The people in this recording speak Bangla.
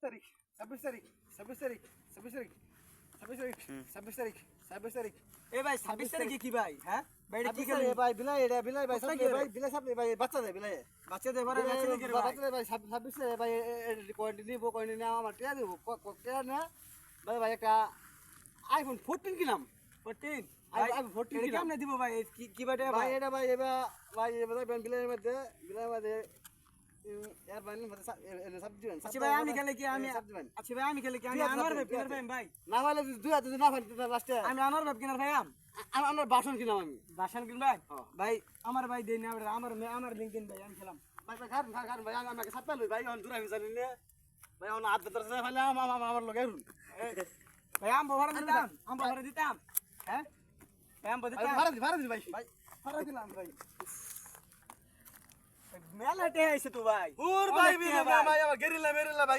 তারিখ 26 তারিখ 26 তারিখ 26 তারিখ 26 তারিখ 26 তারিখ 26 তারিখ এ ভাই 26 তারিখে কি ভাই হ্যাঁ ভাই এটা কি খেলে খেলে ভাই বিলাই এটা বিলাই ভাই সামনে ভাই বিলাই সামনে ভাই বাচ্চা দেয় বিলাই বাচ্চাদের বড় বাচ্চা দেখে ভাই বাচ্চা ভাই 26 এ ভাই কয়েন্ট নিব আমার টিয়া দেব টিয়া না ভাই ভাই একটা আইফোন 14 কিনাম 14 আইফোন 14 এটা কিনাম কেমনে দিব ভাই কি বাটে ভাই ভাই এটা ভাই এবা ভাই এবা বিলাই মধ্যে यार भाई ने सब जीवन আচ্ছা ভাই আমি খেলে কি আমি আচ্ছা ভাই আমি খেলে কি আমি আনোয়ার ভাই কিনার ভাই ভাই না হলে দুই হাতে না ভাই লাস্টে আমি আনোয়ার ভাই কিনার ভাই আমার বাসন কিনাম আমি বাসন কিন ভাই ভাই আমার ভাই দেন না আমার লিংক দিন ভাই আমি খেলাম ভাই ভাই খান ভাই আমাকে সাথে লই ভাই অন দূর আমি জানি না ভাই অন হাত ভেতর যায় ফেলে আমার লগে রুন ভাই আম ভরা দিতাম হ্যাঁ আম ভরা দিতাম ভাড়া দি ভাই ভাই ভরা দিলাম ভাই মেলাটে আইছে তো ভাই ওর ভাই ভাই আমার গেরিলা মেরিলা ভাই